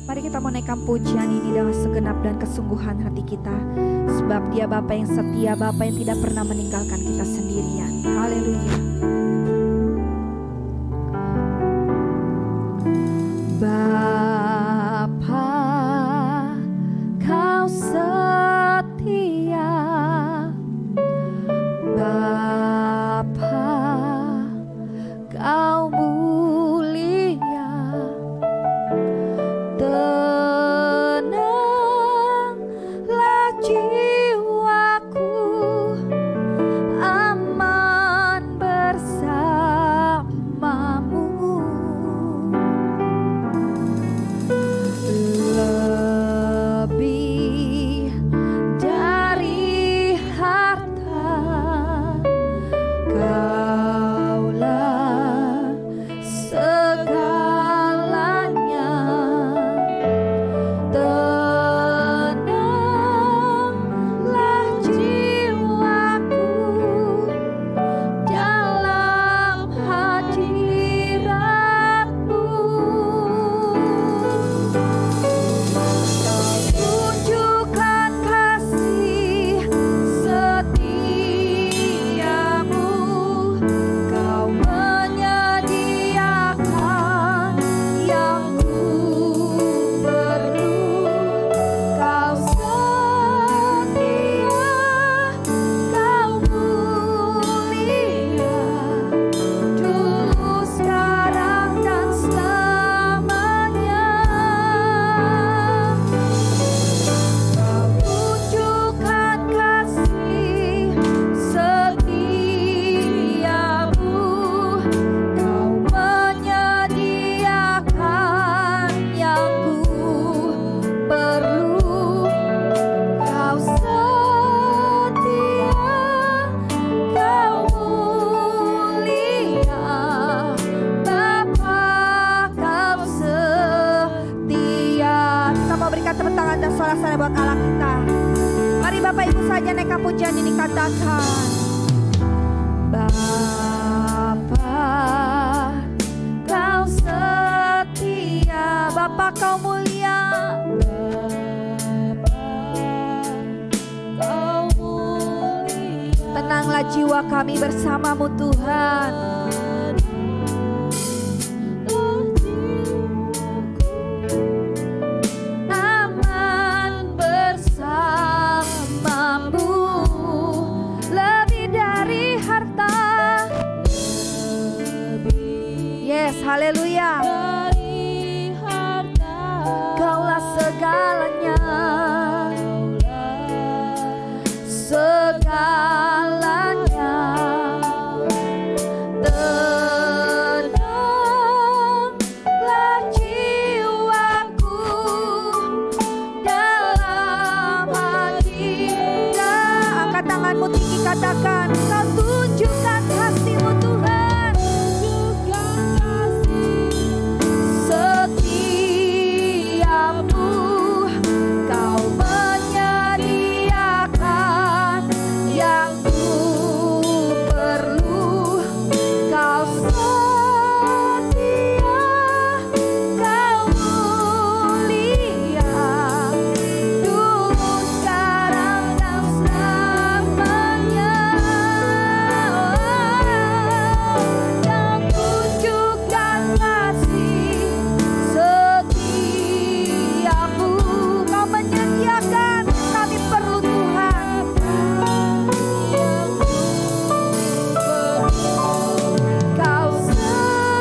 Mari kita menaikkan pujian ini dengan segenap dan kesungguhan hati kita. Sebab Dia Bapa yang setia, Bapa yang tidak pernah meninggalkan kita sendirian. Haleluya. Bapa, Kau setia. Bapa, Kau mulia. Tenanglah jiwaku, aman bersamamu. Lebih dari harta, Kaulah segalanya. Tenanglah jiwaku dalam hadirat-Mu. Tunjukkan kasih setiamu, Kau menyediakan yang ku perlu. Kau setia, Kau mulia, dulu, sekarang, dan selamanya. Kau tunjukkan kasih setiamu, Kau menyediakan yang ku perlu. Kau setia, Kau mulia, Bapa, Kau setia. Kita mau berikan tepuk tangan dan sorak-sorai buat Allah kita. Mari Bapak Ibu saja naikkan pujian ini, katakan, Bapa, Kau setia. Bapa, Kau mulia. Kau mulia. Tenanglah jiwa kami bersamamu, Tuhan. Aman bersamamu, lebih dari harta. Yes, haleluya. Kaulah segalanya, segalanya. Tenanglah jiwaku dalam hadirat. Angkat tanganmu tinggi, katakan, Kau tunjukkan kasih-Mu, Tuhan. Setiamu, Kau menyediakan yang ku perlu. Kau setia, Kau mulia, dulu, sekarang, dan selamanya. Kau tunjukkan kasih setiamu, Kau menyediakan kami perlu, Tuhan. Kau setia,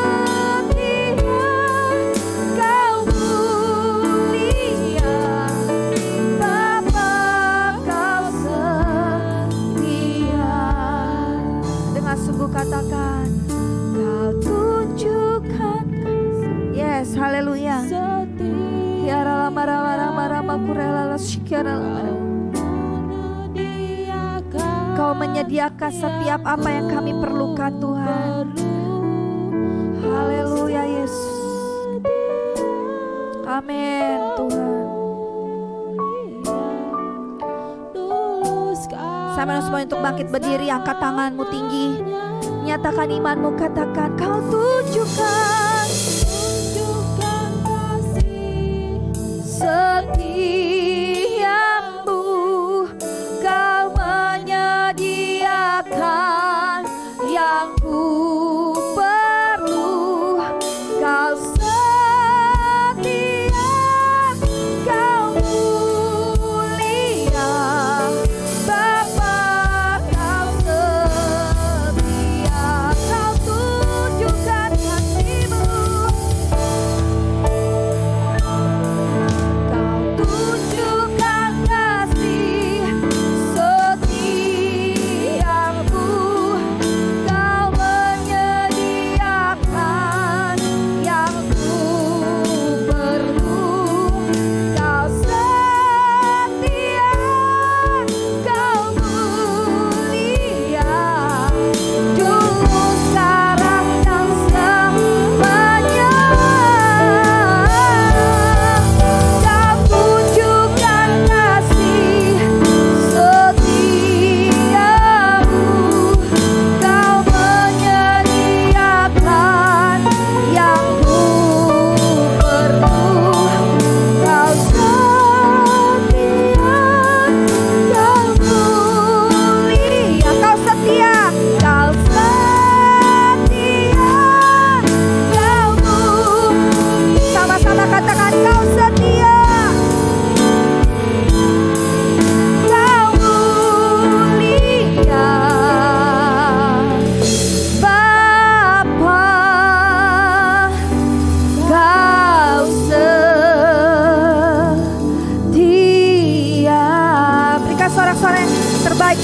Kau mulia, Bapa, Kau setia. Dengan sungguh katakan, Kau tunjukkan. Yes, haleluya. Tiara lama rama kurela shikiara. Kau menyediakan setiap apa yang kami perlukan, Tuhan. Haleluya, Yesus. Amin, Tuhan. Sama semua untuk bangkit berdiri, angkat tanganmu tinggi, nyatakan imanmu, katakan, Kau tunjukkan kasih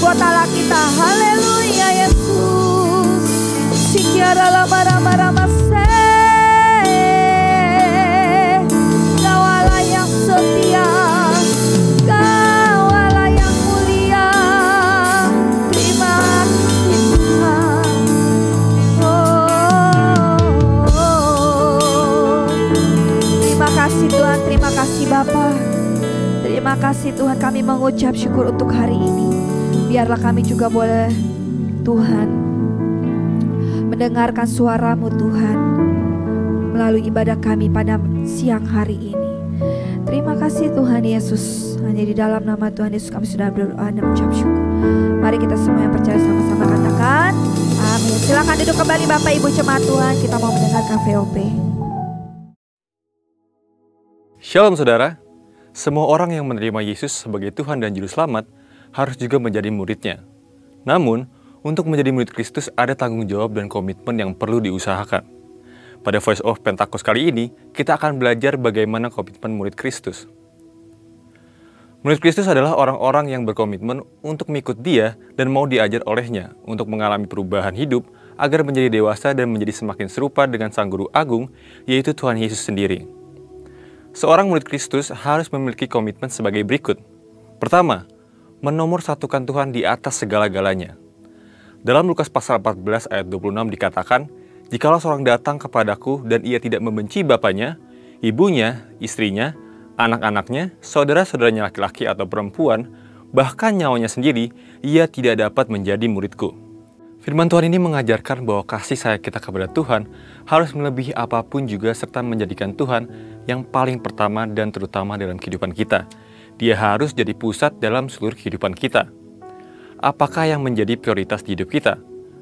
buat Allah kita. Haleluya Yesus. Sikiara lama rama rama se. Kau Allah yang setia, Kau Allah yang mulia. Terima kasih Tuhan. Terima kasih Tuhan, terima kasih Bapa. Terima kasih Tuhan, kami mengucap syukur untuk hari ini. Biarlah kami juga boleh Tuhan mendengarkan suara-Mu Tuhan melalui ibadah kami pada siang hari ini. Terima kasih Tuhan Yesus. Hanya di dalam nama Tuhan Yesus kami sudah berdoa dan mengucap syukur. Mari kita semua yang percaya sama-sama katakan amin. Silakan duduk kembali Bapak Ibu jemaat Tuhan. Kita mau mendengarkan VOP. Shalom saudara. Semua orang yang menerima Yesus sebagai Tuhan dan Juru Selamat harus juga menjadi muridnya. Namun, untuk menjadi murid Kristus ada tanggung jawab dan komitmen yang perlu diusahakan. Pada Voice of Pentakos kali ini, kita akan belajar bagaimana komitmen murid Kristus. Murid Kristus adalah orang-orang yang berkomitmen untuk mengikut Dia dan mau diajar olehnya untuk mengalami perubahan hidup agar menjadi dewasa dan menjadi semakin serupa dengan Sang Guru Agung, yaitu Tuhan Yesus sendiri. Seorang murid Kristus harus memiliki komitmen sebagai berikut. Pertama, menomorsatukan Tuhan di atas segala-galanya. Dalam Lukas pasal 14 ayat 26 dikatakan, "Jikalau seorang datang kepadaku dan ia tidak membenci bapaknya, ibunya, istrinya, anak-anaknya, saudara-saudaranya laki-laki atau perempuan, bahkan nyawanya sendiri, ia tidak dapat menjadi muridku." Firman Tuhan ini mengajarkan bahwa kasih sayang kita kepada Tuhan harus melebihi apapun juga serta menjadikan Tuhan yang paling pertama dan terutama dalam kehidupan kita. Dia harus jadi pusat dalam seluruh kehidupan kita. Apakah yang menjadi prioritas di hidup kita?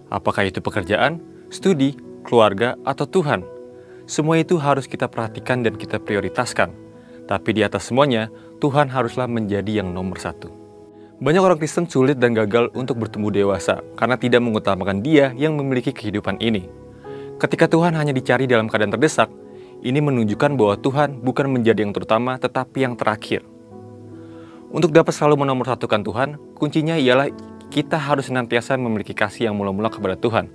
Apakah itu pekerjaan, studi, keluarga, atau Tuhan? Semua itu harus kita perhatikan dan kita prioritaskan. Tapi di atas semuanya, Tuhan haruslah menjadi yang nomor satu. Banyak orang Kristen sulit dan gagal untuk bertumbuh dewasa karena tidak mengutamakan Dia yang memiliki kehidupan ini. Ketika Tuhan hanya dicari dalam keadaan terdesak, ini menunjukkan bahwa Tuhan bukan menjadi yang terutama tetapi yang terakhir. Untuk dapat selalu menomorsatukan Tuhan, kuncinya ialah kita harus senantiasa memiliki kasih yang mula-mula kepada Tuhan,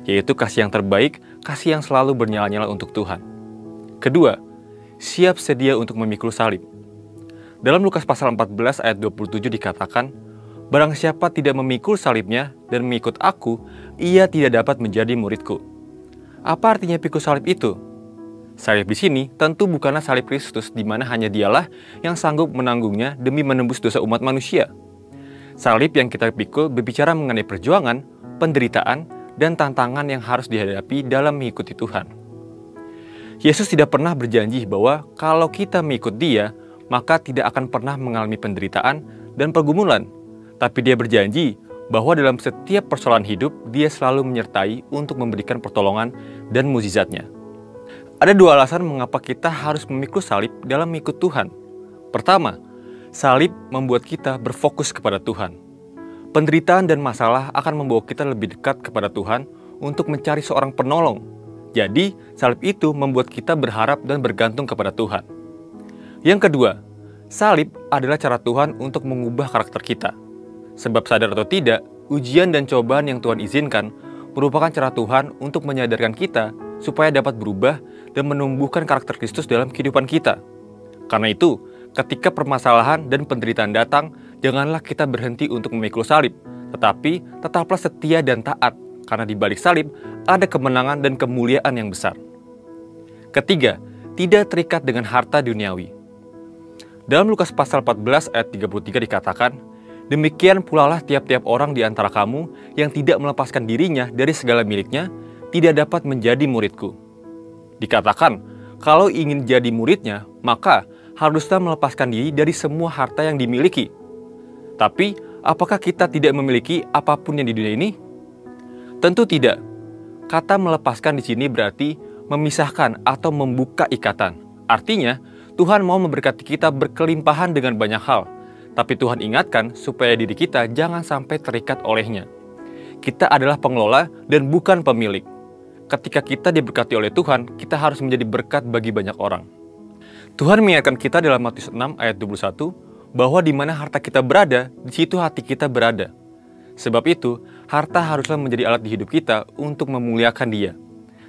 yaitu kasih yang terbaik, kasih yang selalu bernyala-nyala untuk Tuhan. Kedua, siap sedia untuk memikul salib. Dalam Lukas pasal 14 ayat 27 dikatakan, "Barang siapa tidak memikul salibnya dan mengikut aku, ia tidak dapat menjadi muridku." Apa artinya pikul salib itu? Salib di sini tentu bukanlah salib Kristus di mana hanya Dialah yang sanggup menanggungnya demi menembus dosa umat manusia. Salib yang kita pikul berbicara mengenai perjuangan, penderitaan, dan tantangan yang harus dihadapi dalam mengikuti Tuhan. Yesus tidak pernah berjanji bahwa kalau kita mengikut Dia, maka tidak akan pernah mengalami penderitaan dan pergumulan. Tapi Dia berjanji bahwa dalam setiap persoalan hidup, Dia selalu menyertai untuk memberikan pertolongan dan mukjizat-Nya. Ada dua alasan mengapa kita harus memikul salib dalam mengikut Tuhan. Pertama, salib membuat kita berfokus kepada Tuhan. Penderitaan dan masalah akan membawa kita lebih dekat kepada Tuhan untuk mencari seorang penolong. Jadi, salib itu membuat kita berharap dan bergantung kepada Tuhan. Yang kedua, salib adalah cara Tuhan untuk mengubah karakter kita. Sebab sadar atau tidak, ujian dan cobaan yang Tuhan izinkan merupakan cara Tuhan untuk menyadarkan kita supaya dapat berubah dan menumbuhkan karakter Kristus dalam kehidupan kita. Karena itu, ketika permasalahan dan penderitaan datang, janganlah kita berhenti untuk memikul salib, tetapi tetaplah setia dan taat, karena di balik salib ada kemenangan dan kemuliaan yang besar. Ketiga, tidak terikat dengan harta duniawi. Dalam Lukas pasal 14 ayat 33 dikatakan, "Demikian pulalah tiap-tiap orang di antara kamu yang tidak melepaskan dirinya dari segala miliknya, tidak dapat menjadi muridku." Dikatakan, kalau ingin jadi muridnya, maka haruslah melepaskan diri dari semua harta yang dimiliki. Tapi, apakah kita tidak memiliki apapun yang di dunia ini? Tentu tidak. Kata melepaskan di sini berarti memisahkan atau membuka ikatan. Artinya, Tuhan mau memberkati kita berkelimpahan dengan banyak hal, tapi Tuhan ingatkan supaya diri kita jangan sampai terikat olehnya. Kita adalah pengelola dan bukan pemilik. Ketika kita diberkati oleh Tuhan, kita harus menjadi berkat bagi banyak orang. Tuhan mengingatkan kita dalam Matius 6 ayat 21, bahwa di mana harta kita berada, di situ hati kita berada. Sebab itu, harta haruslah menjadi alat di hidup kita untuk memuliakan Dia.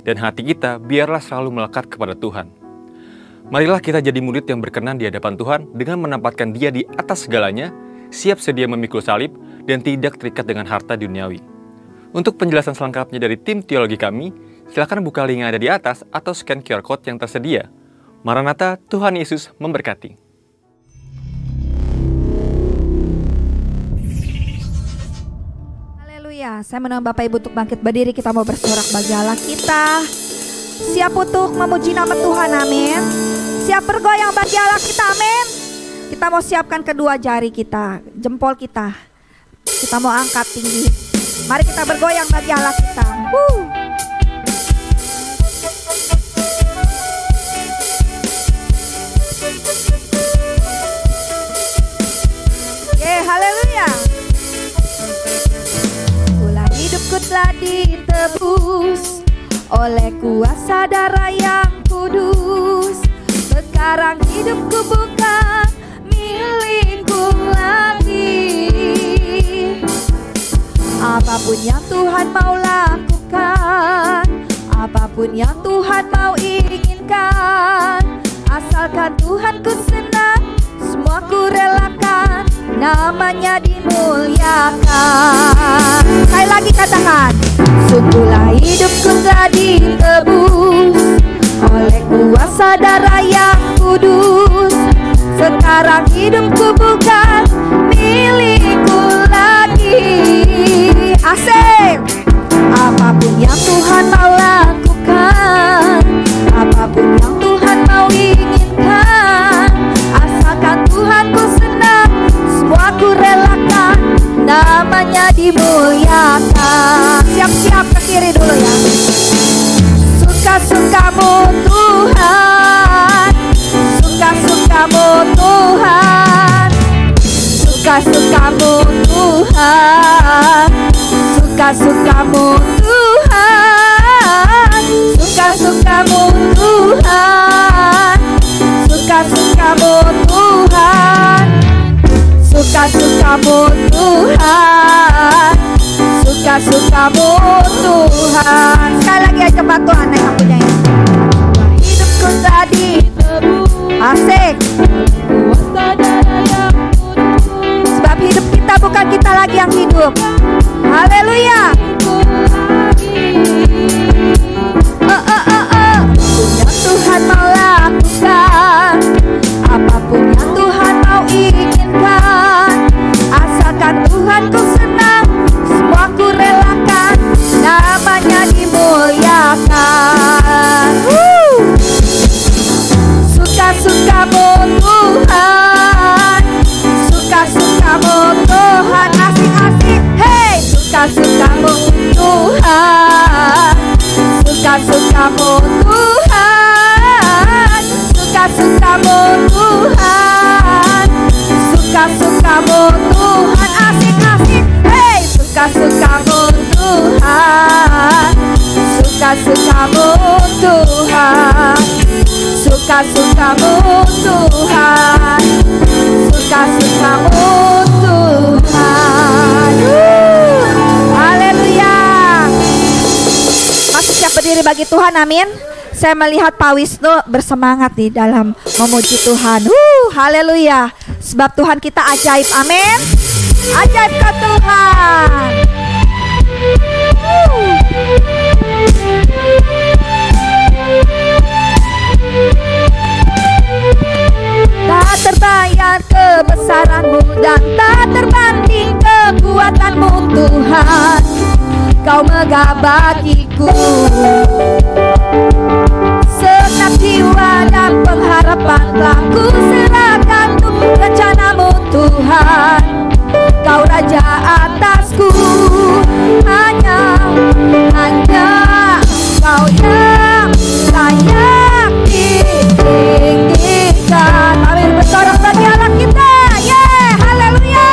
Dan hati kita biarlah selalu melekat kepada Tuhan. Marilah kita jadi murid yang berkenan di hadapan Tuhan dengan menempatkan Dia di atas segalanya, siap sedia memikul salib, dan tidak terikat dengan harta duniawi. Untuk penjelasan selengkapnya dari tim teologi kami, silakan buka link yang ada di atas atau scan QR Code yang tersedia. Maranatha, Tuhan Yesus memberkati. Haleluya, saya menolong Bapak Ibu untuk bangkit berdiri, kita mau bersorak bagi Allah kita. Siap untuk memuji nama Tuhan, amin. Siap bergoyang bagi Allah kita, amin. Kita mau siapkan kedua jari kita, jempol kita. Kita mau angkat tinggi. Mari kita bergoyang bagi Allah kita. Haleluya. Ulah hidupku telah ditebus oleh kuasa darah yang kudus. Sekarang hidupku bukan milikku lagi. Apapun yang Tuhan mau lakukan, apapun yang Tuhan mau inginkan, asalkan Tuhan ku senang, semua ku relakan, namanya dimuliakan. Sekali lagi katakan, sungguhlah hidupku telah ditebus oleh kuasa darah yang kudus. Sekarang hidupku bukan milikku lagi. Asik. Apapun yang Tuhan mau lakukan, apapun yang Tuhan mau inginkan, asalkan Tuhan ku senang, semua ku relakan, namanya dimuliakan. Siap-siap ke kiri dulu ya. Suka-sukamu Tuhan, suka-sukamu Tuhan, suka-sukamu Tuhan, suka-sukamu Tuhan, suka-sukamu Tuhan, suka-sukamu Tuhan, suka-sukamu Tuhan, suka-sukamu Tuhan. Sekali lagi aja bantu anak yang punya ini. Hidupku tadi asik. Sebab hidup kita bukan kita lagi yang hidup. Haleluya. Yang Tuhan mau lakukan, apapun yang Tuhan mau inginkan, asalkan Tuhan ku senang, semua ku relakan, namanya dimuliakan. Suka-sukamu Tuhan, suka-sukamu Tuhan, asik-asik. Hey, suka-sukamu Tuhan, suka-sukamu Tuhan, suka-sukamu Tuhan, suka-sukamu Tuhan, asik-asik. Hey, suka-sukamu Tuhan, suka-sukamu Tuhan, suka-sukamu Tuhan, suka-sukamu Tuhan. Haleluya. Masih siap berdiri bagi Tuhan, amin. Saya melihat Pak Wisnu bersemangat di dalam memuji Tuhan. Haleluya. Sebab Tuhan kita ajaib, amin. Ajaib ke Tuhan. Tak terbayar kebesaranmu dan tak terbanding kekuatanmu Tuhan. Kau megah bagiku, segenap jiwa dan pengharapan telah ku serahkan untuk rencanamu Tuhan. Kau raja atasku, hanya Kau yang layak ditinggikan. Amin, bersorak bagi Allah kita. Yeah, haleluya.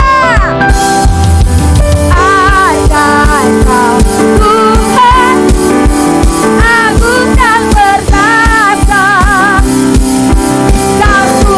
Ajaib Kau Tuhan, agung dan perkasa. Kau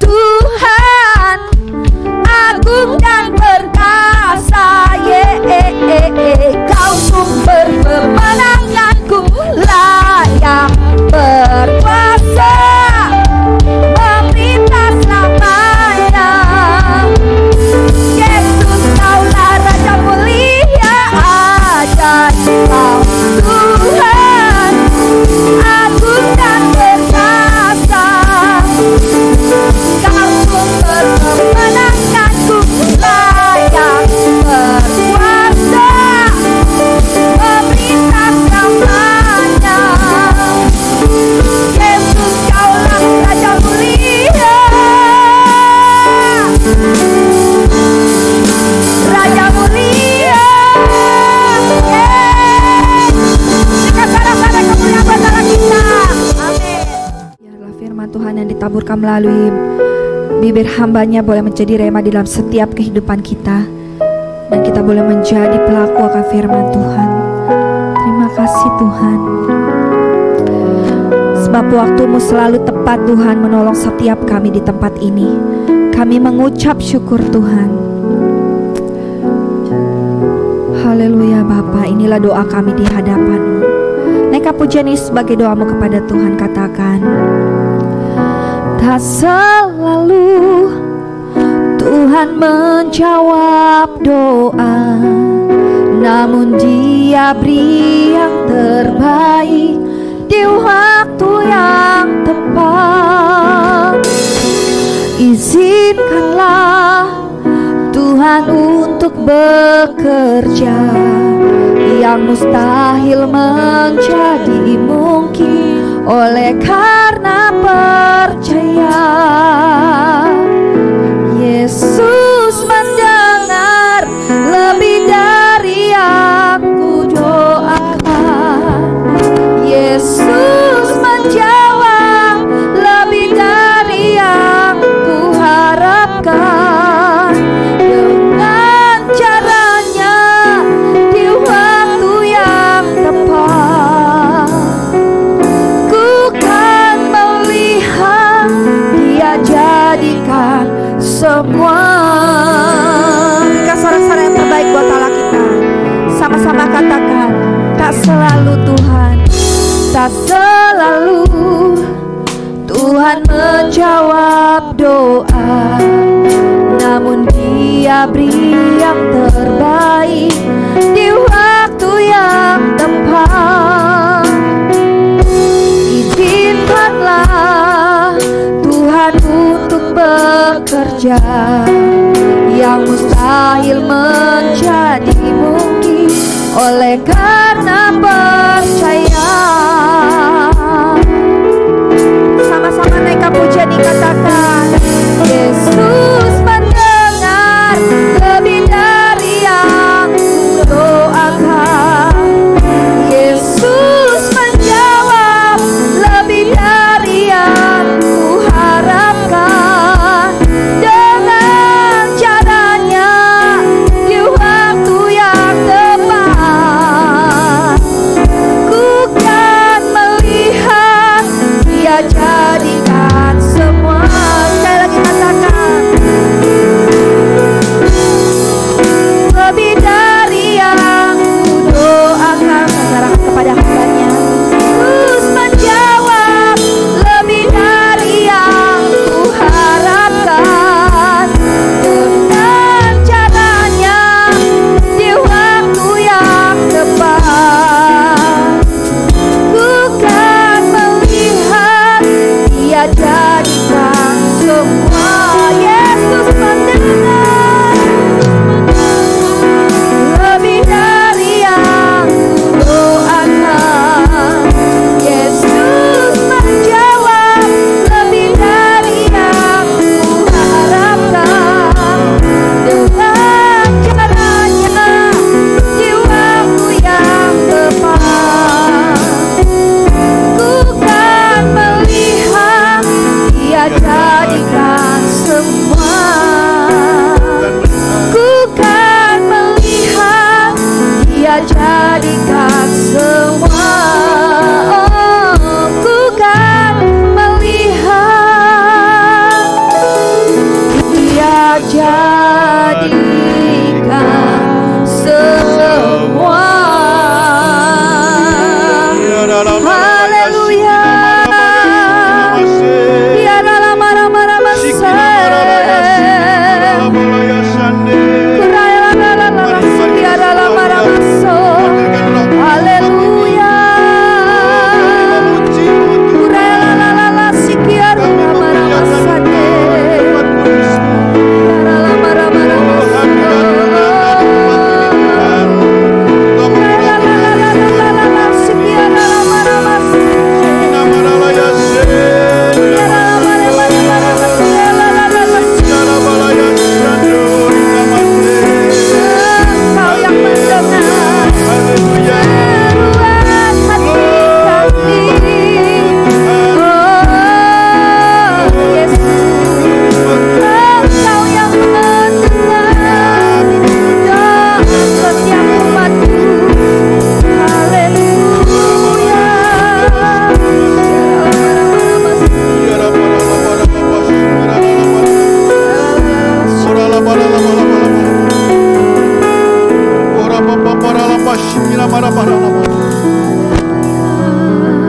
Tuhan agung dan perkasa, Kau sumber kemenanganku, layak berkuasa, memerintah selamanya. Yesus, Kaulah Raja mulia, ajaib Kau Tuhan, agung dan perkasa. Kau sumber kemenanganku, layak berkuasa, memerintah selamanya. Yesus, Kaulah Raja mulia, Raja mulia. Dengan sana-sana kemuliaan buat Allah kita. Amin. Biarlah firman Tuhan yang ditaburkan melalui bibir hambanya boleh menjadi rema di dalam setiap kehidupan kita, dan kita boleh menjadi pelaku akan firman Tuhan. Terima kasih Tuhan, sebab waktu-Mu selalu tepat Tuhan, menolong setiap kami di tempat ini. Kami mengucap syukur Tuhan. Haleluya Bapa, inilah doa kami di hadapan-Mu. Naikkan pujian ini sebagai doamu kepada Tuhan. Katakan, tak selalu Tuhan menjawab doa, namun Dia beri yang terbaik di waktu yang tepat. Izinkanlah Tuhan untuk bekerja, yang mustahil menjadi mungkin oleh karena percaya. Yesus mendengar lebih dari yang ku doakan. Yesus menjawab lebih dari yang ku harapkan. Dengan caranya di waktu yang tepat, ku kan melihat Dia jadikan semua. Berikan suara-suara yang terbaik buat Allah kita. Sama-sama katakan, tak selalu Tuhan, tak selalu Tuhan menjawab doa, namun Dia beri yang terbaik di waktu yang tepat. Izinkanlah Tuhan untuk bekerja, yang mustahil menjadi mungkin oleh karena percaya. Sama-sama naikkan pujian dikatakan, Yesus mendengar lebih dari yang ku doakan. Yesus menjawab lebih dari yang ku harapkan. Dengan caranya di waktu yang tepat, ku kan melihat Dia jadikan semua. Sekali lagi katakan, lebih dari yang ku doakan. Saudara kepada hambanya, Yesus menjawab lebih dari yang ku harapkan. Dengan caranya di waktu yang tepat, ku kan melihat Dia jadikan semua. Yesus mendengar lebih dari yang ku doakan. Yesus menjawab lebih dari yang ku harapkan. Dengan caranya di waktu yang tepat, ku kan melihat Dia jadikan semua. jadikan semua. Haleluya. Biarlah marah-marah masa. Biarlah marah masa. Haleluya. Biarlah sikiarlah marah masa. Biarlah marah-marah masa.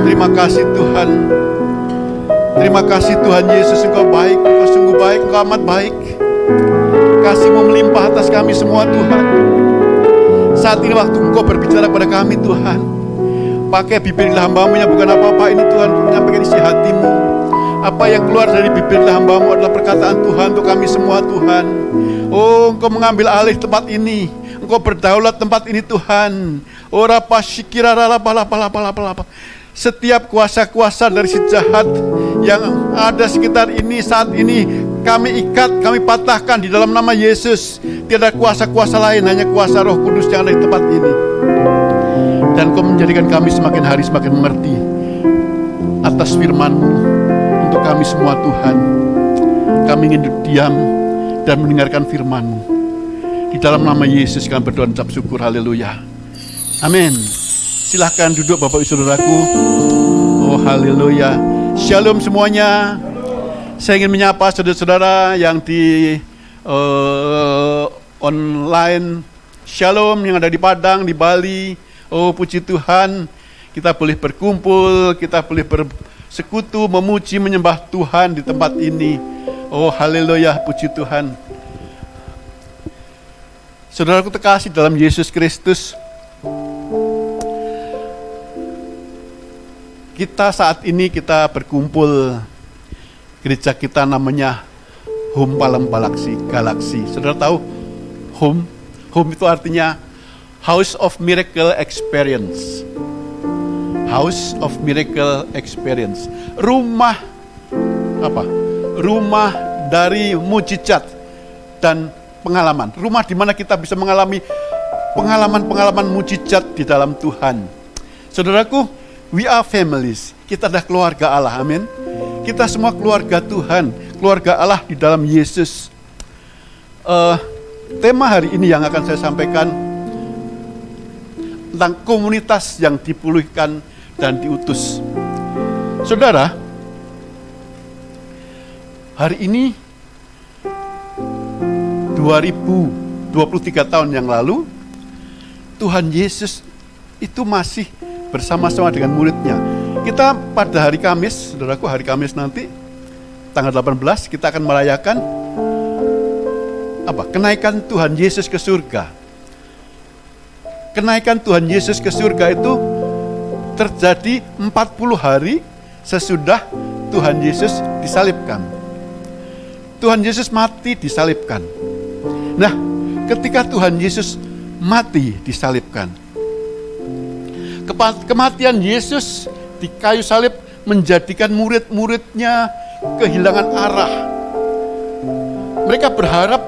Terima kasih Tuhan. Terima kasih Tuhan Yesus, Engkau baik, Engkau sungguh baik, Engkau amat baik. Kasih-Mu melimpah atas kami semua Tuhan. Saat ini waktu Engkau berbicara kepada kami Tuhan, pakai bibir hamba-Mu yang bukan apa-apa ini Tuhan, menyampaikan isi hati-Mu. Apa yang keluar dari bibir hamba-Mu adalah perkataan Tuhan untuk kami semua Tuhan. Oh, Engkau mengambil alih tempat ini, Engkau berdaulat tempat ini Tuhan. Ora pasikira lapa. Setiap kuasa-kuasa dari si jahat yang ada sekitar ini saat ini kami ikat, kami patahkan di dalam nama Yesus. Tiada kuasa-kuasa lain, hanya kuasa Roh Kudus yang ada di tempat ini. Dan Kau menjadikan kami semakin hari semakin mengerti atas firman-Mu untuk kami semua Tuhan. Kami ingin diam dan mendengarkan firman-Mu. Di dalam nama Yesus kami berdoa dan ucap syukur. Haleluya. Amin. Silahkan duduk Bapak Ibu Saudaraku. Oh haleluya. Shalom semuanya. Saya ingin menyapa saudara-saudara yang di online. Shalom yang ada di Padang, di Bali. Oh puji Tuhan, kita boleh berkumpul, kita boleh bersekutu, memuji, menyembah Tuhan di tempat ini. Oh haleluya, puji Tuhan. Saudaraku terkasih dalam Yesus Kristus, kita saat ini kita berkumpul, gereja kita namanya Home Palem Galaksi. Saudara tahu home? Home itu artinya House of Miracle Experience. House of Miracle Experience. Rumah apa? Rumah dari mujizat dan pengalaman. Rumah di mana kita bisa mengalami pengalaman-pengalaman mujizat di dalam Tuhan. Saudaraku, we are families. Kita adalah keluarga Allah, amin. Kita semua keluarga Tuhan, keluarga Allah di dalam Yesus. Tema hari ini yang akan saya sampaikan tentang komunitas yang dipulihkan dan diutus. Saudara, hari ini 2023 tahun yang lalu, Tuhan Yesus itu masih bersama-sama dengan muridnya. Kita pada hari Kamis, saudaraku, hari Kamis nanti tanggal 18 kita akan merayakan kenaikan Tuhan Yesus ke surga. Kenaikan Tuhan Yesus ke surga itu terjadi 40 hari sesudah Tuhan Yesus disalibkan. Tuhan Yesus mati disalibkan. Nah, ketika Tuhan Yesus mati disalibkan, kematian Yesus di kayu salib menjadikan murid-muridnya kehilangan arah. Mereka berharap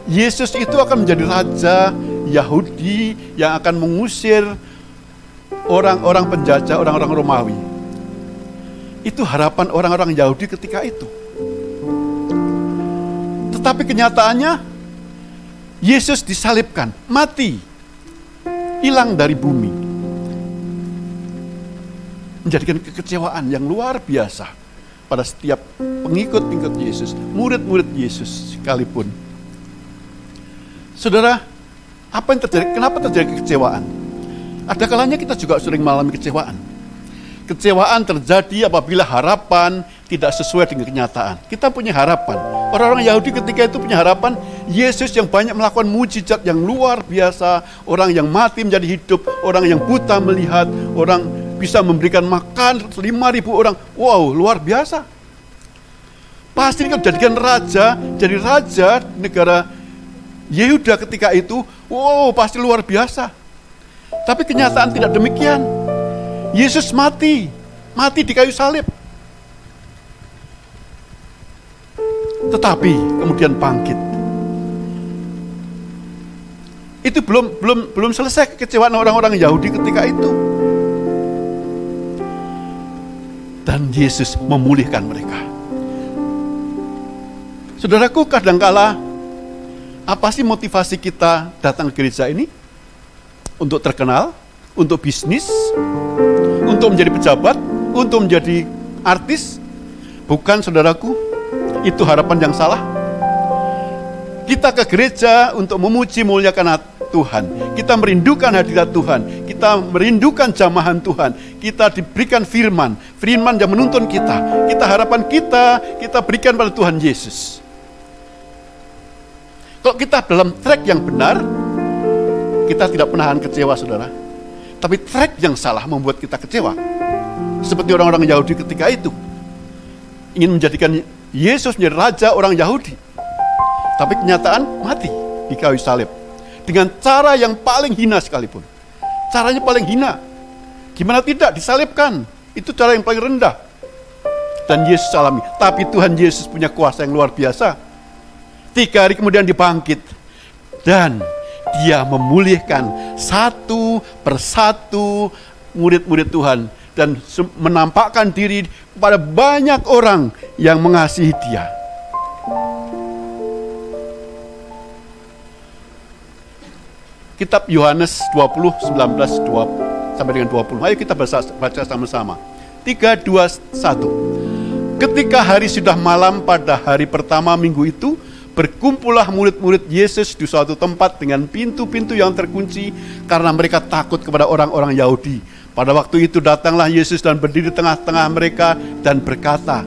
Yesus itu akan menjadi raja Yahudi yang akan mengusir orang-orang penjajah, orang-orang Romawi. Itu harapan orang-orang Yahudi ketika itu. Tetapi kenyataannya Yesus disalibkan, mati, hilang dari bumi. Menjadikan kekecewaan yang luar biasa pada setiap pengikut-pengikut Yesus, murid-murid Yesus sekalipun. Saudara, apa yang terjadi? Kenapa terjadi kekecewaan? Ada kalanya kita juga sering mengalami kecewaan. Kecewaan terjadi apabila harapan tidak sesuai dengan kenyataan. Kita punya harapan. Orang-orang Yahudi ketika itu punya harapan Yesus yang banyak melakukan mujizat yang luar biasa. Orang yang mati menjadi hidup, orang yang buta melihat, orang bisa memberikan makan 5.000 orang. Wow, luar biasa. Pasti kalau dijadikan raja, jadi raja negara Yehuda ketika itu, wow, pasti luar biasa. Tapi kenyataan tidak demikian. Yesus mati di kayu salib. Tetapi kemudian bangkit. Itu belum selesai kekecewaan orang-orang Yahudi ketika itu. Dan Yesus memulihkan mereka. Saudaraku, kadangkala apa sih motivasi kita datang ke gereja ini? Untuk terkenal, untuk bisnis, untuk menjadi pejabat, untuk menjadi artis? Bukan, saudaraku, itu harapan yang salah. Kita ke gereja untuk memuji muliakan Tuhan. Kita merindukan hadirat Tuhan. Kita merindukan jamahan Tuhan. Kita diberikan firman yang menuntun kita. Harapan kita berikan pada Tuhan Yesus. Kalau kita dalam track yang benar, kita tidak pernah kecewa, saudara. Tapi track yang salah membuat kita kecewa. Seperti orang-orang Yahudi ketika itu. Ingin menjadikan Yesus menjadi raja orang Yahudi. Tapi kenyataan mati di kayu salib. Dengan cara yang paling hina sekalipun. Caranya paling hina. Gimana tidak disalibkan? Itu cara yang paling rendah. Dan Yesus alami. Tapi Tuhan Yesus punya kuasa yang luar biasa. 3 hari kemudian dibangkit. Dan Dia memulihkan satu persatu murid-murid Tuhan. Dan menampakkan diri kepada banyak orang yang mengasihi Dia. Kitab Yohanes 20, 19, 20, sampai dengan 20. Ayo kita baca sama-sama. 3, 2, 1. Ketika hari sudah malam pada hari pertama minggu itu, berkumpullah murid-murid Yesus di suatu tempat dengan pintu-pintu yang terkunci karena mereka takut kepada orang-orang Yahudi. Pada waktu itu datanglah Yesus dan berdiri di tengah-tengah mereka dan berkata,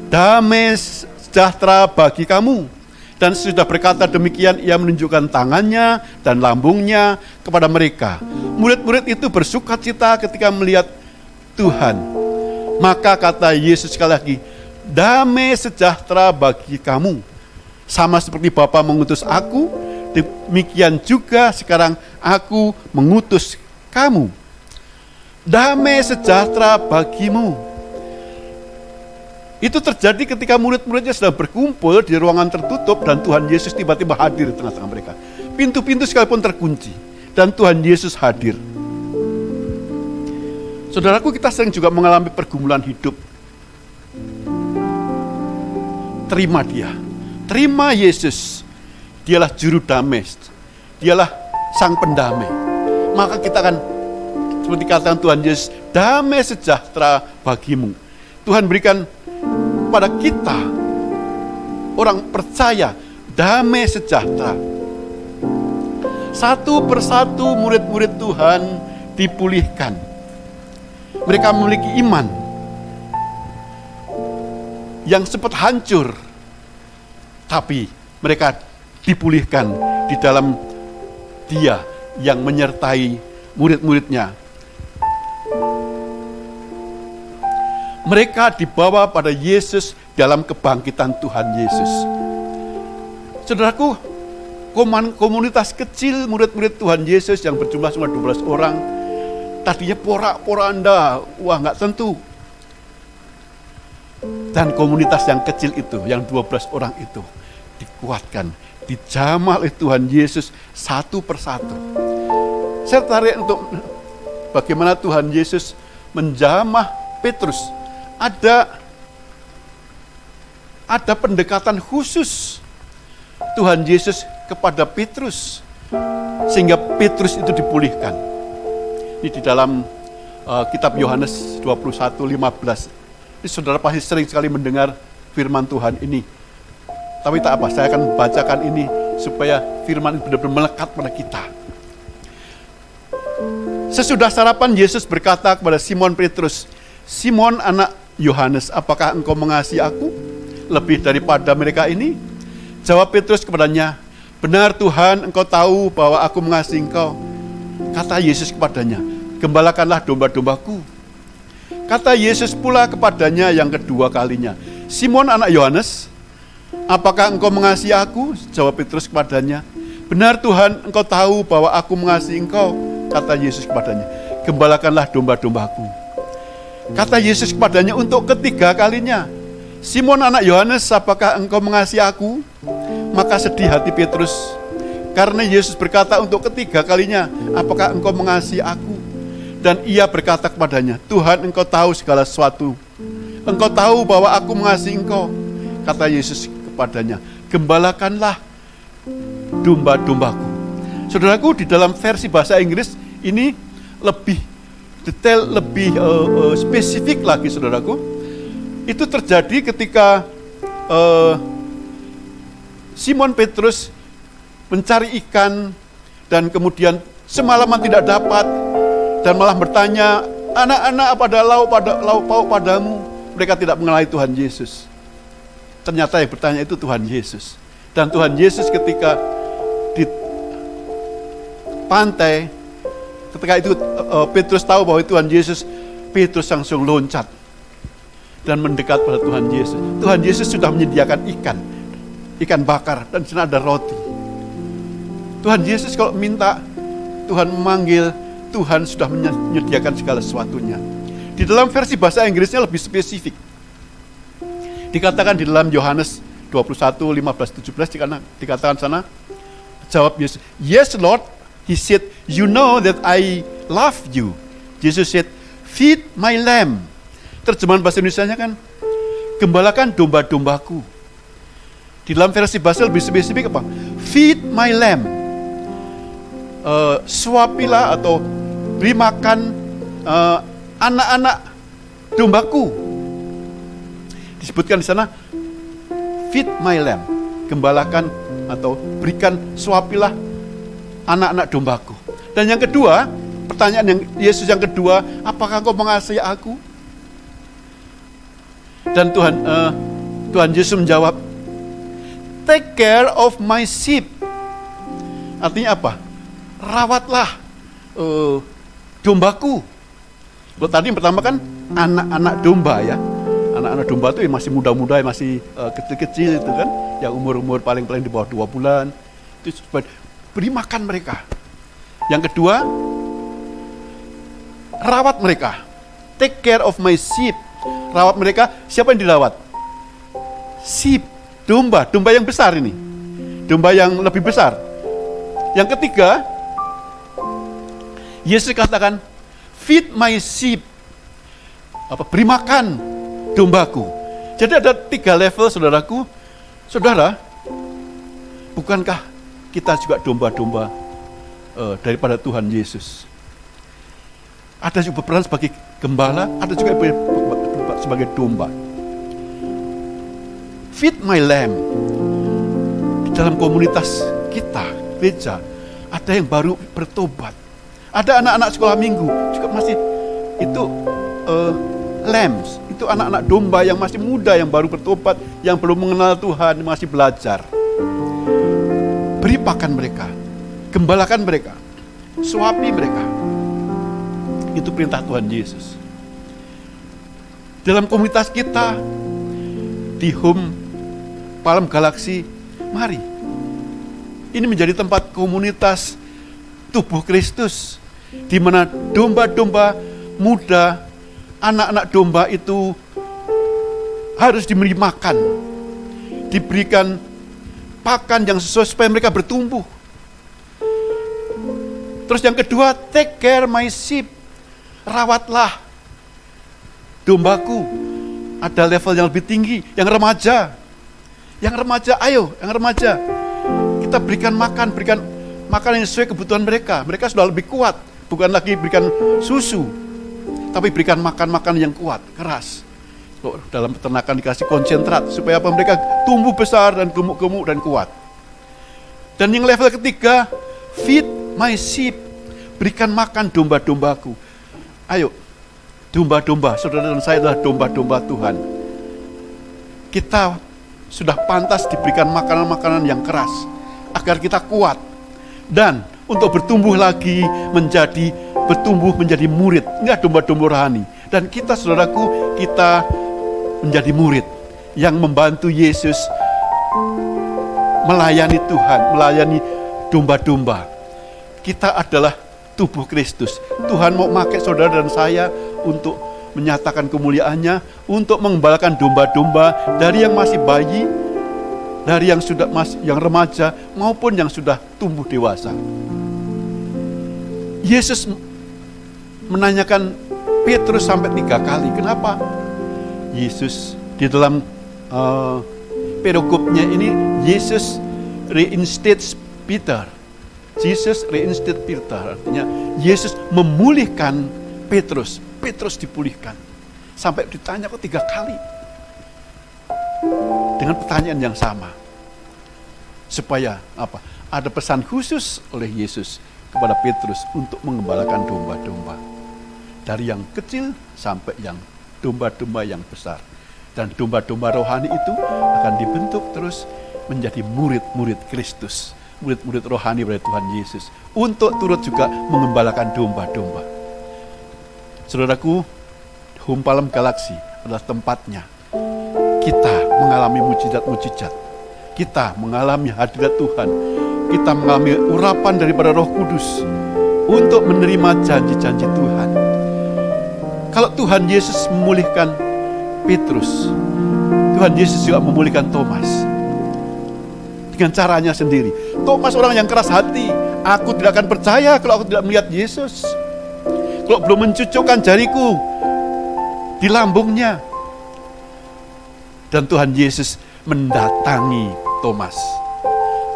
"Damai sejahtera bagi kamu." Dan sudah berkata demikian, ia menunjukkan tangannya dan lambungnya kepada mereka. Murid-murid itu bersuka cita ketika melihat Tuhan. Maka kata Yesus sekali lagi, "Damai sejahtera bagi kamu. Sama seperti Bapa mengutus aku, demikian juga sekarang aku mengutus kamu." Damai sejahtera bagimu. Itu terjadi ketika murid-muridnya sedang berkumpul di ruangan tertutup dan Tuhan Yesus tiba-tiba hadir di tengah-tengah mereka. Pintu-pintu sekalipun terkunci dan Tuhan Yesus hadir. Saudaraku, kita sering juga mengalami pergumulan hidup. Terima Dia. Terima Yesus. Dialah juru damai. Dialah sang pendamai. Maka kita akan seperti katakan Tuhan Yesus, damai sejahtera bagimu. Tuhan berikan kepada kita, orang percaya, damai sejahtera. Satu persatu murid-murid Tuhan dipulihkan. Mereka memiliki iman yang sempat hancur, tapi mereka dipulihkan di dalam Dia yang menyertai murid-muridnya. Mereka dibawa pada Yesus dalam kebangkitan Tuhan Yesus. Saudaraku, komunitas kecil murid-murid Tuhan Yesus yang berjumlah cuma 12 orang, tadinya porak-poranda, wah nggak tentu. Dan komunitas yang kecil itu, yang 12 orang itu, dikuatkan, dijamah oleh Tuhan Yesus satu persatu. Saya tertarik untuk bagaimana Tuhan Yesus menjamah Petrus. Ada pendekatan khusus Tuhan Yesus kepada Petrus sehingga Petrus itu dipulihkan. Ini di dalam kitab Yohanes 21:15 Saudara pasti sering sekali mendengar firman Tuhan ini. Tapi tak apa, saya akan bacakan ini supaya firman ini benar-benar melekat pada kita. Sesudah sarapan, Yesus berkata kepada Simon Petrus, "Simon anak Yohanes, apakah engkau mengasihi aku lebih daripada mereka ini?" Jawab Petrus kepadanya, "Benar Tuhan, engkau tahu bahwa aku mengasihi engkau." Kata Yesus kepadanya, "Gembalakanlah domba-dombaku." Kata Yesus pula kepadanya yang kedua kalinya, "Simon anak Yohanes, apakah engkau mengasihi aku?" Jawab Petrus kepadanya, "Benar Tuhan, engkau tahu bahwa aku mengasihi engkau." Kata Yesus kepadanya, "Gembalakanlah domba-dombaku." Kata Yesus kepadanya untuk ketiga kalinya, "Simon anak Yohanes, apakah engkau mengasihi aku?" Maka sedih hati Petrus, karena Yesus berkata untuk ketiga kalinya, "Apakah engkau mengasihi aku?" Dan ia berkata kepadanya, "Tuhan, engkau tahu segala sesuatu. Engkau tahu bahwa aku mengasihi engkau." Kata Yesus kepadanya, "Gembalakanlah domba-dombaku." Saudaraku, di dalam versi bahasa Inggris ini lebih detail, lebih spesifik lagi, saudaraku. Itu terjadi ketika Simon Petrus mencari ikan dan kemudian semalaman tidak dapat dan malah bertanya, "Anak-anak, apa ada lauk pauk padamu?" Mereka tidak mengenali Tuhan Yesus. Ternyata yang bertanya itu Tuhan Yesus. Dan Tuhan Yesus ketika di pantai, ketika itu Petrus tahu bahwa Tuhan Yesus, Petrus langsung loncat dan mendekat pada Tuhan Yesus. Tuhan Yesus sudah menyediakan ikan bakar, dan di sana ada roti. Tuhan Yesus kalau minta, Tuhan memanggil, Tuhan sudah menyediakan segala sesuatunya. Di dalam versi bahasa Inggrisnya lebih spesifik. Dikatakan di dalam Yohanes 21, 15, 17, dikatakan sana, jawab Yesus, "Yes Lord," he said, "you know that I love you." Jesus said, "Feed my lamb." Terjemahan bahasa Indonesianya kan, "Gembalakan domba-dombaku." Di dalam versi bahasa lebih spesifik apa? "Feed my lamb." Suapilah atau beri makan anak-anak dombaku. Disebutkan di sana, "Feed my lamb." Gembalakan atau berikan, suapilah anak-anak dombaku. Dan yang kedua, pertanyaan yang Yesus yang kedua, "Apakah engkau mengasihi aku?" Dan Tuhan Yesus menjawab, "Take care of my sheep." Artinya apa? Rawatlah dombaku. Kalau tadi yang pertama kan anak-anak domba ya. Anak-anak domba itu yang masih muda-muda, yang masih kecil-kecil itu kan, yang umur-umur paling di bawah 2 bulan. Itu beri makan mereka. Yang kedua, rawat mereka. Take care of my sheep. Rawat mereka. Siapa yang dirawat? Sheep, domba yang besar ini. Domba yang lebih besar. Yang ketiga, Yesus katakan, "Feed my sheep." Beri makan dombaku. Jadi ada 3 level, saudaraku. Saudara, bukankah kita juga domba-domba daripada Tuhan Yesus? Ada juga peran sebagai gembala, ada juga sebagai domba. Feed my lamb. Di dalam komunitas kita, gereja, ada yang baru bertobat. Ada anak-anak sekolah minggu juga masih itu lambs, itu anak-anak domba yang masih muda, yang baru bertobat, yang belum mengenal Tuhan, masih belajar. Beri pakan mereka, gembalakan mereka, suapi mereka. Itu perintah Tuhan Yesus. Dalam komunitas kita di Home Palm Galaxy, mari ini menjadi tempat komunitas tubuh Kristus, di mana domba-domba muda, anak-anak domba itu harus diberi makan, diberikan pakan yang sesuai supaya mereka bertumbuh. Terus yang kedua, take care my sheep. Rawatlah dombaku. Ada level yang lebih tinggi, yang remaja. Yang remaja, kita berikan makan yang sesuai kebutuhan mereka. Mereka sudah lebih kuat, bukan lagi berikan susu, tapi berikan makan yang kuat, keras. Dalam peternakan dikasih konsentrat supaya apa? Mereka tumbuh besar dan gemuk-gemuk dan kuat. Dan yang level ketiga, feed my sheep, berikan makan domba-dombaku. Ayo, domba-domba, saudara dan saya adalah domba-domba Tuhan. Kita sudah pantas diberikan makanan-makanan yang keras agar kita kuat dan untuk bertumbuh lagi bertumbuh menjadi murid. Ini domba-domba rohani. Dan kita, saudaraku, kita menjadi murid yang membantu Yesus melayani Tuhan, melayani domba-domba. Kita adalah tubuh Kristus. Tuhan mau pakai saudara dan saya untuk menyatakan kemuliaannya, untuk mengembalakan domba-domba dari yang masih bayi, dari yang sudah yang remaja maupun yang sudah tumbuh dewasa. Yesus menanyakan Petrus sampai 3 kali. Kenapa? Yesus di dalam perikopnya ini, Yesus reinstates Peter. Yesus reinstates Peter, artinya Yesus memulihkan Petrus. Petrus dipulihkan. Sampai ditanya kok 3 kali. Dengan pertanyaan yang sama. Supaya apa? Ada pesan khusus oleh Yesus kepada Petrus untuk mengembalakan domba-domba. Dari yang kecil sampai yang domba-domba yang besar. Dan domba-domba rohani itu akan dibentuk terus menjadi murid-murid Kristus. Murid-murid rohani dari Tuhan Yesus. Untuk turut juga mengembalakan domba-domba. Saudaraku, Home Palem Galaksi adalah tempatnya kita mengalami mujizat-mujizat. Kita mengalami hadirat Tuhan. Kita mengalami urapan daripada Roh Kudus untuk menerima janji-janji Tuhan. Kalau Tuhan Yesus memulihkan Petrus, Tuhan Yesus juga memulihkan Thomas dengan caranya sendiri. Thomas orang yang keras hati. Aku tidak akan percaya kalau aku tidak melihat Yesus. Kalau belum mencucukkan jariku di lambungnya. Dan Tuhan Yesus mendatangi Thomas.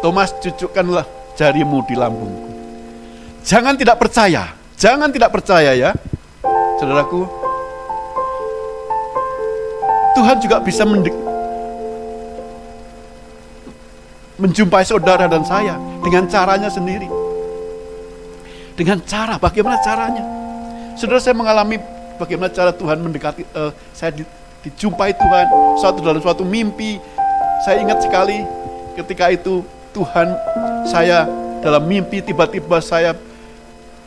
Thomas, cucukkanlah jarimu di lambungku. Jangan tidak percaya ya. Saudaraku, Tuhan juga bisa menjumpai saudara dan saya dengan caranya sendiri. Dengan cara, bagaimana caranya? Saudara, saya mengalami bagaimana cara Tuhan mendekati, saya dijumpai Tuhan dalam suatu mimpi. Saya ingat sekali ketika itu Tuhan, saya dalam mimpi tiba-tiba saya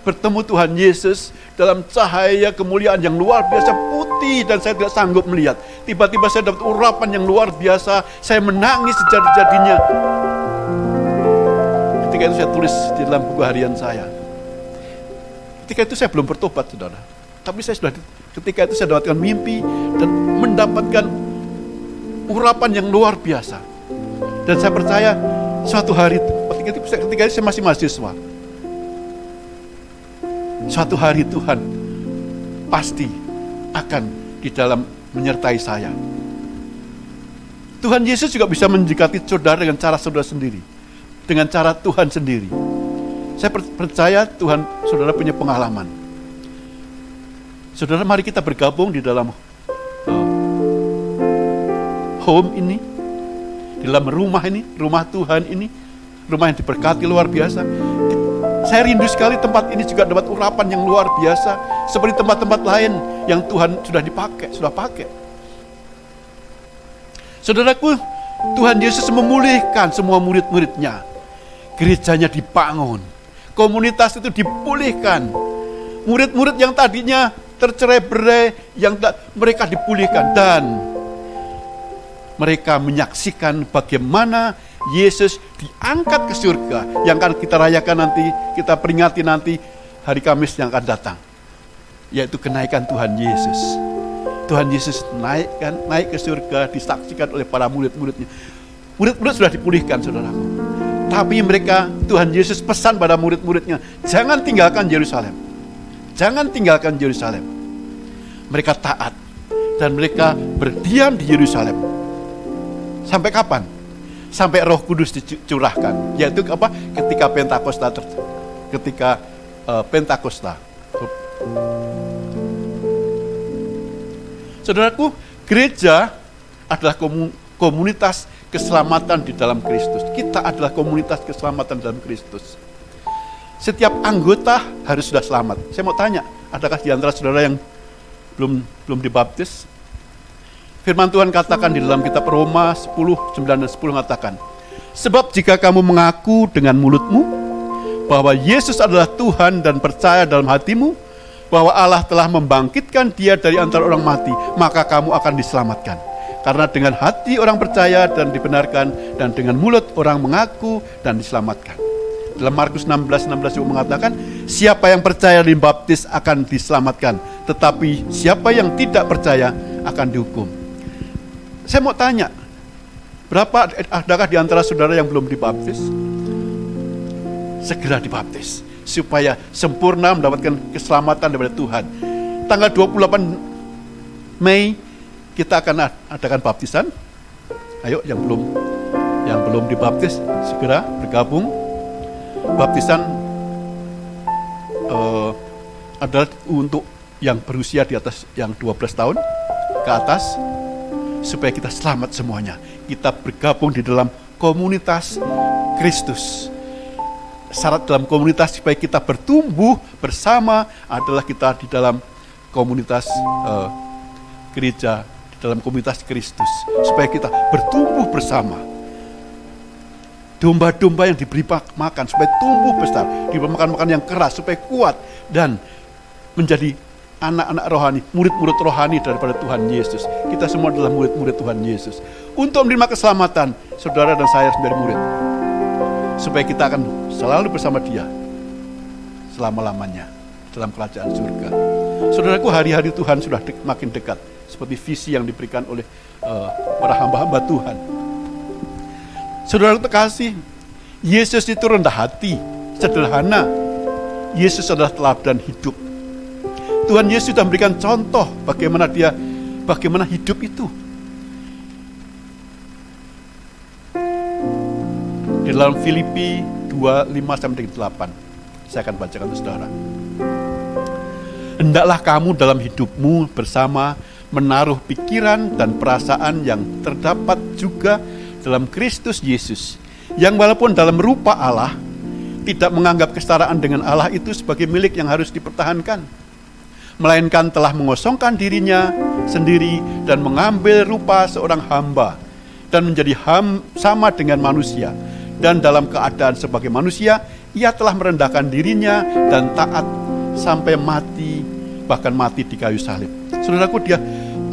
bertemu Tuhan Yesus dalam cahaya kemuliaan yang luar biasa putih dan saya tidak sanggup melihat. Tiba-tiba saya dapat urapan yang luar biasa, saya menangis sejadi-jadinya. Ketika itu saya tulis di dalam buku harian saya. Ketika itu saya belum bertobat, saudara. Tapi ketika itu saya dapatkan mimpi dan mendapatkan urapan yang luar biasa. Dan saya percaya suatu hari, ketika itu saya masih mahasiswa. Suatu hari Tuhan pasti akan di dalam menyertai saya. Tuhan Yesus juga bisa mendekati saudara dengan cara saudara sendiri. Dengan cara Tuhan sendiri. Saya percaya Tuhan, saudara punya pengalaman. Saudara, mari kita bergabung di dalam home ini, di dalam rumah ini, rumah Tuhan ini, rumah yang diberkati luar biasa. Saya rindu sekali tempat ini juga dapat urapan yang luar biasa, seperti tempat-tempat lain yang Tuhan sudah pakai. Saudaraku, Tuhan Yesus memulihkan semua murid-muridnya. Gerejanya dibangun, komunitas itu dipulihkan. Murid-murid yang tadinya tercerai-berai, mereka dipulihkan dan mereka menyaksikan bagaimana Yesus diangkat ke surga yang akan kita rayakan nanti, kita peringati nanti hari Kamis yang akan datang, yaitu kenaikan Tuhan Yesus. Tuhan Yesus naik ke surga, disaksikan oleh para murid-muridnya. Murid-murid sudah dipulihkan, saudaraku. Tapi Tuhan Yesus pesan pada murid-muridnya, jangan tinggalkan Yerusalem. Jangan tinggalkan Yerusalem. Mereka taat dan mereka berdiam di Yerusalem. Sampai kapan? Sampai Roh Kudus dicurahkan, yaitu apa? Ketika Pentakosta. Saudaraku, Gereja adalah komunitas keselamatan di dalam Kristus. Kita adalah komunitas keselamatan dalam Kristus. Setiap anggota harus sudah selamat. Saya mau tanya, adakah di antara saudara yang belum dibaptis? Firman Tuhan katakan di dalam kitab Roma 10, 9 dan 10 mengatakan, sebab jika kamu mengaku dengan mulutmu bahwa Yesus adalah Tuhan dan percaya dalam hatimu bahwa Allah telah membangkitkan Dia dari antara orang mati, maka kamu akan diselamatkan. Karena dengan hati orang percaya dan dibenarkan, dan dengan mulut orang mengaku dan diselamatkan. Dalam Markus 16 mengatakan, siapa yang percaya dan dibaptis akan diselamatkan, tetapi siapa yang tidak percaya akan dihukum. Saya mau tanya, adakah di antara saudara yang belum dibaptis? Segera dibaptis, supaya sempurna mendapatkan keselamatan daripada Tuhan. Tanggal 28 Mei, kita akan adakan baptisan. Ayo yang belum dibaptis segera bergabung. Baptisan adalah untuk yang berusia di atas yang 12 tahun ke atas, supaya kita selamat semuanya. Kita bergabung di dalam komunitas Kristus. Syarat dalam komunitas supaya kita bertumbuh bersama adalah kita di dalam komunitas gereja, dalam komunitas Kristus, supaya kita bertumbuh bersama. Domba-domba yang diberi makan supaya tumbuh besar, diberi makan yang keras supaya kuat dan menjadi anak-anak rohani, murid-murid rohani daripada Tuhan Yesus. Kita semua adalah murid-murid Tuhan Yesus. Untuk menerima keselamatan, saudara dan saya harus menjadi murid, supaya kita akan selalu bersama Dia selama-lamanya dalam kerajaan surga. Saudaraku, hari-hari Tuhan sudah makin dekat, seperti visi yang diberikan oleh para hamba-hamba Tuhan. Saudara terkasih, Yesus itu rendah hati, sederhana. Yesus adalah teladan hidup. Tuhan Yesus sudah memberikan contoh bagaimana hidup itu. Di dalam Filipi 2:5-8, saya akan bacakan untuk saudara. Hendaklah kamu dalam hidupmu bersama menaruh pikiran dan perasaan yang terdapat juga dalam Kristus Yesus, yang walaupun dalam rupa Allah, tidak menganggap kesetaraan dengan Allah itu sebagai milik yang harus dipertahankan, melainkan telah mengosongkan dirinya sendiri dan mengambil rupa seorang hamba dan menjadi sama dengan manusia. Dan dalam keadaan sebagai manusia, ia telah merendahkan dirinya dan taat sampai mati, bahkan mati di kayu salib. Saudaraku,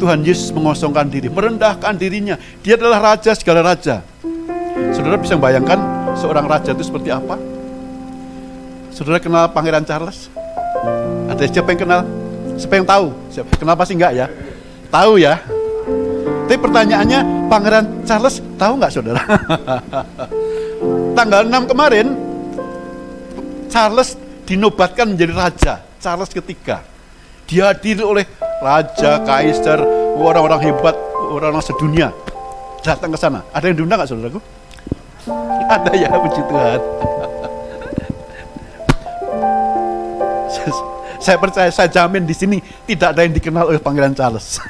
Tuhan Yesus mengosongkan diri, merendahkan dirinya. Dia adalah raja segala raja. Saudara bisa bayangkan seorang raja itu seperti apa? Saudara kenal Pangeran Charles? Ada siapa yang kenal? Siapa yang tahu? Kenal pasti enggak ya? Tahu ya? Tapi pertanyaannya, Pangeran Charles tahu enggak saudara? Tanggal 6 kemarin, Charles dinobatkan menjadi raja. Charles ketiga. Dihadiri oleh raja, kaisar, orang-orang hebat, orang-orang sedunia datang ke sana. Ada yang diundang nggak saudaraku? Ada ya, puji Tuhan. Saya percaya, saya jamin di sini tidak ada yang dikenal oleh Pangeran Charles.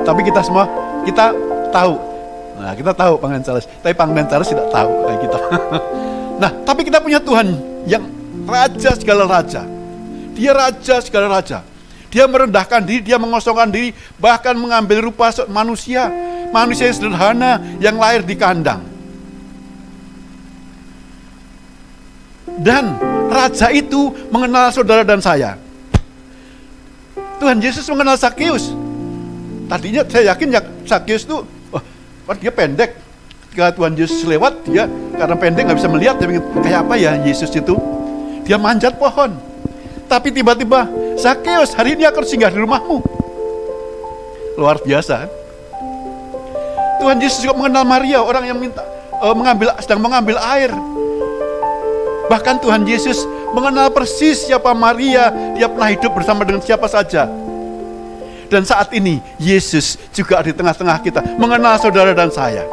Tapi kita semua, kita tahu. Nah, kita tahu Pangeran Charles. Tapi Pangeran Charles tidak tahu kayak kita. Nah, tapi kita punya Tuhan yang raja segala raja. Dia raja segala raja. Dia merendahkan diri, dia mengosongkan diri, bahkan mengambil rupa manusia. Manusia yang sederhana, yang lahir di kandang. Dan raja itu mengenal saudara dan saya. Tuhan Yesus mengenal Zakeus. Tadinya saya yakin Zakeus itu, dia pendek. Ketika Tuhan Yesus lewat, dia karena pendek gak bisa melihat, dia pikir, kayak apa ya Yesus itu? Dia manjat pohon. Tapi tiba-tiba, Zakeus, hari ini aku singgah di rumahmu. Luar biasa. Tuhan Yesus juga mengenal Maria, orang yang sedang mengambil air. Bahkan Tuhan Yesus mengenal persis siapa Maria, dia pernah hidup bersama dengan siapa saja. Dan saat ini, Yesus juga di tengah-tengah kita, mengenal saudara dan saya.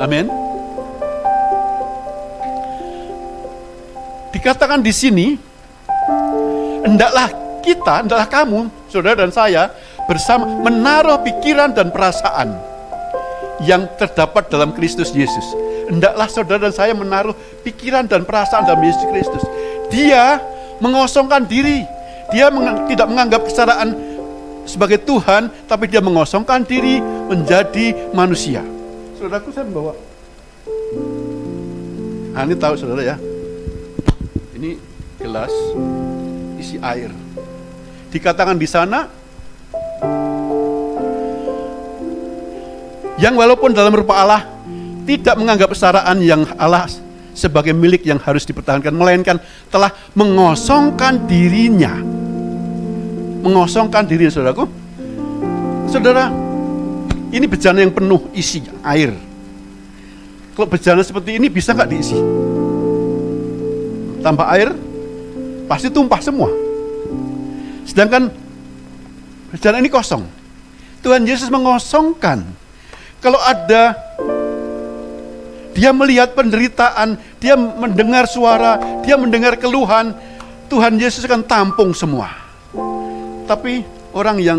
Amin. Dikatakan di sini, hendaklah kamu, saudara dan saya, bersama, menaruh pikiran dan perasaan yang terdapat dalam Kristus Yesus. Hendaklah saudara dan saya menaruh pikiran dan perasaan dalam Yesus Kristus. Dia mengosongkan diri. Dia tidak menganggap kesetaraan sebagai Tuhan, tapi dia mengosongkan diri menjadi manusia. Saudaraku, saya membawa. Nah, ini tahu saudara ya. Ini gelas isi air. Dikatakan di sana, yang walaupun dalam rupa Allah tidak menganggap kesetaraan yang Allah sebagai milik yang harus dipertahankan, melainkan telah mengosongkan dirinya. Mengosongkan diri, saudaraku. Saudara, ini bejana yang penuh isi air. Kalau bejana seperti ini bisa nggak diisi? Tambah air, pasti tumpah semua. Sedangkan bejana ini kosong. Tuhan Yesus mengosongkan. Kalau ada, dia melihat penderitaan, dia mendengar suara, dia mendengar keluhan, Tuhan Yesus akan tampung semua. Tapi orang yang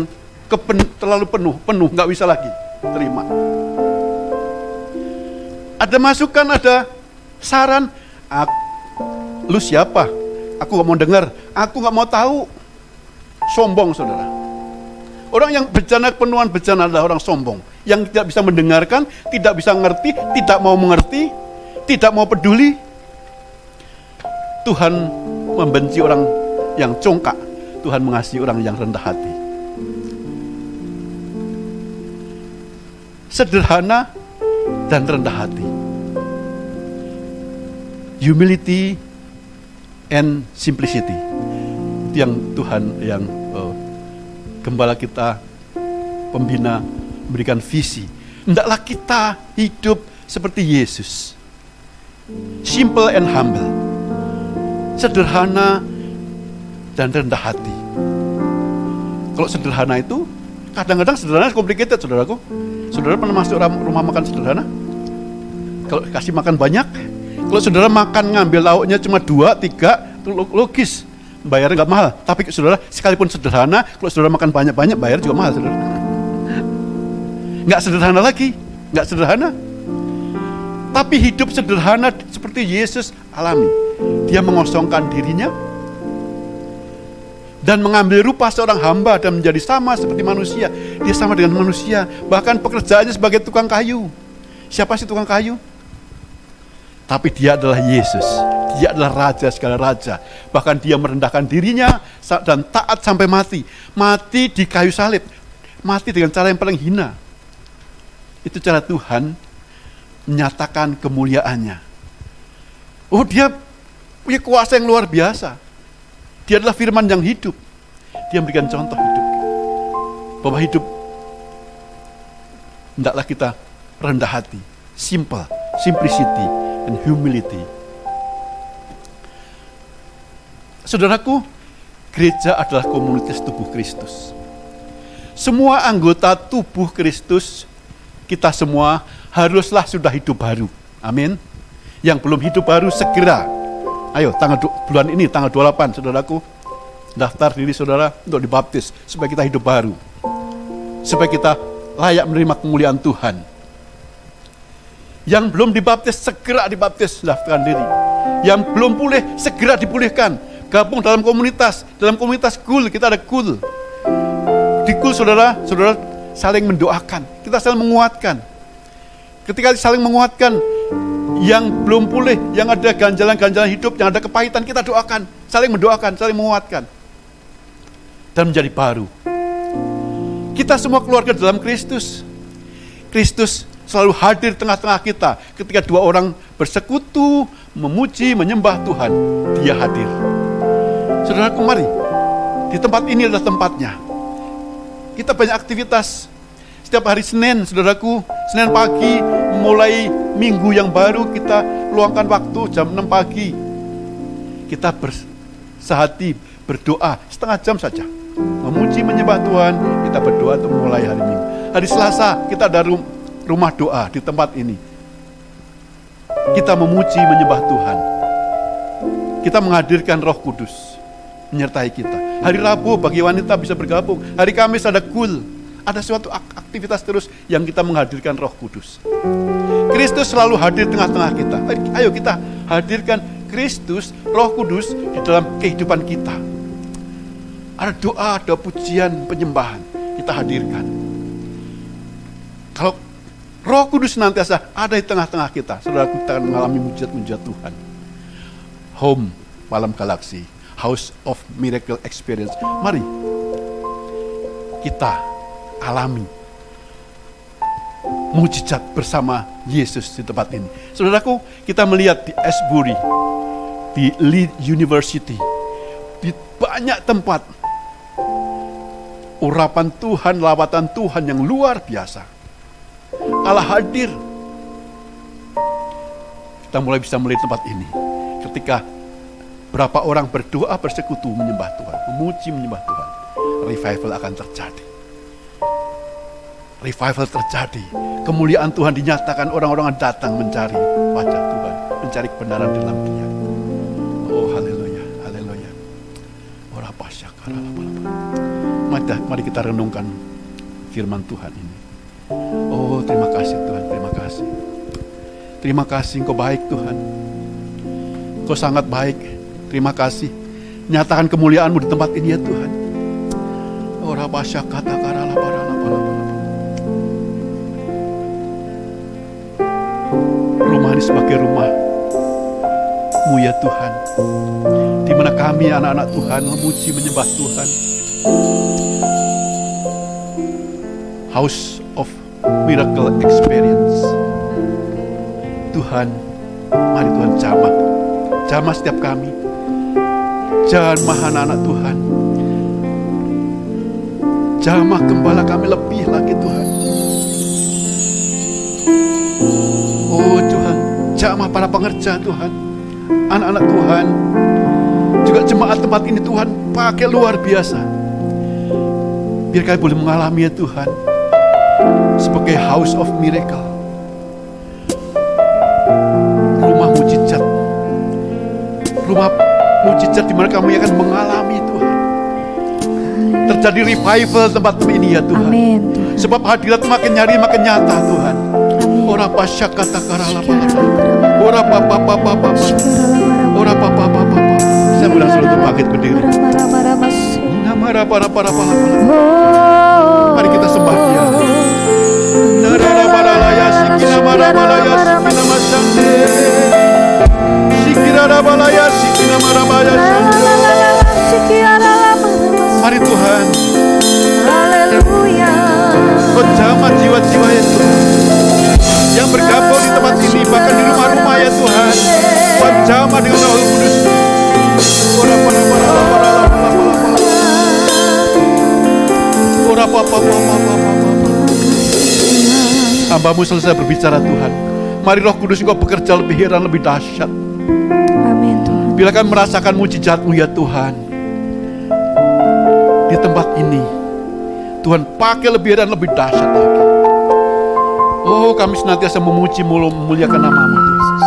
terlalu penuh, nggak bisa lagi terima. Ada masukan, ada saran, lu siapa? Aku nggak mau dengar, aku nggak mau tahu. Sombong, saudara. Orang yang bejana, penuhan bejana adalah orang sombong, yang tidak bisa mendengarkan, tidak bisa mengerti, tidak mau mengerti, tidak mau peduli. Tuhan membenci orang yang congkak. Tuhan mengasihi orang yang rendah hati. Sederhana dan rendah hati. Humility and simplicity. Itu yang Tuhan, yang gembala kita, pembina, memberikan visi. Hendaklah kita hidup seperti Yesus. Simple and humble. Sederhana dan rendah hati. Kalau sederhana itu, kadang-kadang sederhana complicated, saudaraku. Saudara pernah masuk rumah makan sederhana? Kalau kasih makan banyak, kalau saudara makan ngambil lauknya cuma 2, 3, itu logis, bayarnya nggak mahal. Tapi saudara, sekalipun sederhana, kalau saudara makan banyak-banyak, bayar juga mahal, saudara. Nggak sederhana lagi, nggak sederhana. Tapi hidup sederhana seperti Yesus alami. Dia mengosongkan dirinya dan mengambil rupa seorang hamba dan menjadi sama seperti manusia. Dia sama dengan manusia. Bahkan pekerjaannya sebagai tukang kayu. Siapa sih tukang kayu? Tapi dia adalah Yesus. Dia adalah raja segala raja. Bahkan dia merendahkan dirinya dan taat sampai mati. Mati di kayu salib. Mati dengan cara yang paling hina. Itu cara Tuhan menyatakan kemuliaannya. Oh, dia punya kuasa yang luar biasa. Dia adalah firman yang hidup. Dia memberikan contoh hidup. Bahwa hidup, hendaklah kita rendah hati, simple, simplicity, and humility. Saudaraku, gereja adalah komunitas tubuh Kristus. Semua anggota tubuh Kristus, kita semua haruslah sudah hidup baru. Amin. Yang belum hidup baru segera. Ayo, bulan ini, tanggal 28, saudaraku, daftar diri saudara untuk dibaptis, supaya kita hidup baru. Supaya kita layak menerima kemuliaan Tuhan. Yang belum dibaptis, segera dibaptis, daftarkan diri. Yang belum pulih, segera dipulihkan. Gabung dalam komunitas GUL, kita ada GUL. Di GUL saudara saling mendoakan, kita saling menguatkan. Ketika saling menguatkan, yang belum pulih, yang ada ganjalan-ganjalan hidup, yang ada kepahitan, kita doakan, saling mendoakan, saling menguatkan, dan menjadi baru. Kita semua keluarga dalam Kristus. Kristus selalu hadir di tengah-tengah kita. Ketika dua orang bersekutu, memuji, menyembah Tuhan, Dia hadir. Saudaraku, mari, di tempat ini adalah tempatnya. Kita banyak aktivitas. Setiap hari Senin, saudaraku, Senin pagi, mulai minggu yang baru, kita luangkan waktu jam 6 pagi. Kita bersehati, berdoa, setengah jam saja. Memuji, menyembah Tuhan, kita berdoa untuk mulai hari Minggu. Hari Selasa, kita ada rumah doa di tempat ini. Kita memuji, menyembah Tuhan. Kita menghadirkan Roh Kudus menyertai kita. Hari Rabu bagi wanita bisa bergabung. Hari Kamis ada kul. Ada suatu aktivitas terus yang kita menghadirkan Roh Kudus. Kristus selalu hadir tengah-tengah kita. Ayo kita hadirkan Kristus, Roh Kudus di dalam kehidupan kita. Ada doa, ada pujian, penyembahan. Kita hadirkan. Kalau Roh Kudus senantiasa ada di tengah-tengah kita, saudara, kita akan mengalami mujizat-mujizat Tuhan. Home Malam Galaksi, House of Miracle Experience. Mari kita alami mujizat bersama Yesus di tempat ini. Saudaraku, kita melihat di Asbury, di Leeds University, di banyak tempat urapan Tuhan, lawatan Tuhan yang luar biasa. Allah hadir. Kita mulai bisa melihat tempat ini ketika berapa orang berdoa bersekutu menyembah Tuhan, memuji menyembah Tuhan. Revival akan terjadi. Revival terjadi. Kemuliaan Tuhan dinyatakan, orang-orang datang mencari wajah Tuhan, mencari kebenaran dalam Dia. Oh haleluya, haleluya. Ora pasyakara. Mari kita renungkan firman Tuhan ini. Oh terima kasih Tuhan, terima kasih. Terima kasih Engkau baik Tuhan. Engkau sangat baik. Terima kasih. Nyatakan kemuliaan-Mu di tempat ini ya Tuhan. Ora pasyakata karala parala parala. Rumah ini sebagai rumah-Mu ya Tuhan, di mana kami anak-anak Tuhan memuji menyembah Tuhan. House of Miracle Experience. Tuhan, mari Tuhan jamah setiap kami, jamah anak-anak Tuhan, jamah gembala kami lebih lagi Tuhan. Oh Tuhan, jamah para pengerja Tuhan, anak-anak Tuhan, juga jemaat tempat ini Tuhan, pakai luar biasa. Biar kami boleh mengalami ya Tuhan, sebagai House of Miracle, rumah mujizat, rumah mujizat di mana kami akan mengalami Tuhan. Terjadi revival tempat ini ya Tuhan. Amin. Sebab hadirat makin nyari makin nyata Tuhan. Ora pasyakata karala parala. Ora papa. Ora papa. Saya mudah suruh bangkit berdiri. Namara para. Mari kita sembah Dia. Narara balaya sikina marabaya sikina masande. Sikira balaya sikina marabaya sande. Mari Tuhan. Haleluya. Kau jamah jiwa-jiwa ya Tuhan, yang bergabung di tempat ini, bahkan di rumah-rumah ya Tuhan. Kau jamah dengan Roh Kudus. Ora para. Ora papa. Hamba-Mu selesai berbicara Tuhan. Mari Roh Kudus Engkau bekerja lebih heran, lebih dahsyat. Amin Tuhan. Bila kami merasakan mujizat-Mu ya Tuhan, di tempat ini, Tuhan pakai lebih heran, lebih dahsyat lagi. Oh kami senantiasa memuji, memuliakan nama-Mu Yesus.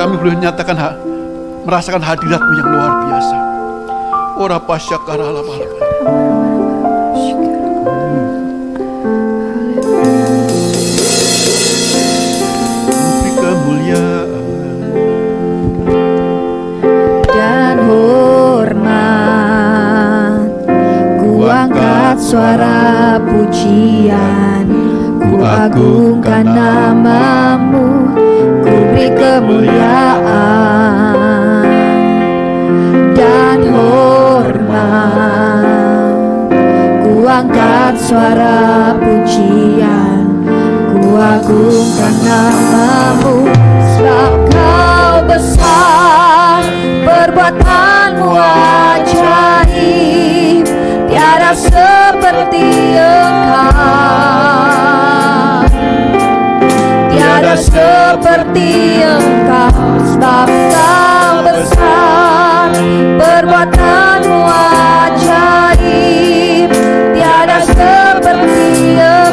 Kami boleh menyatakan, merasakan hadirat-Mu yang luar biasa. Ora pasyakara la bala. Dan hormat, ku angkat suara pujian, ku agungkan nama-Mu, ku beri kemuliaan. Dan hormat, ku angkat suara pujian, ku agungkan nama-Mu. Sebab Kau besar, perbuatan-Mu ajaib, tiada seperti Engkau, tiada seperti Engkau. Sebab Kau besar, perbuatan-Mu ajaib, tiada seperti Engkau.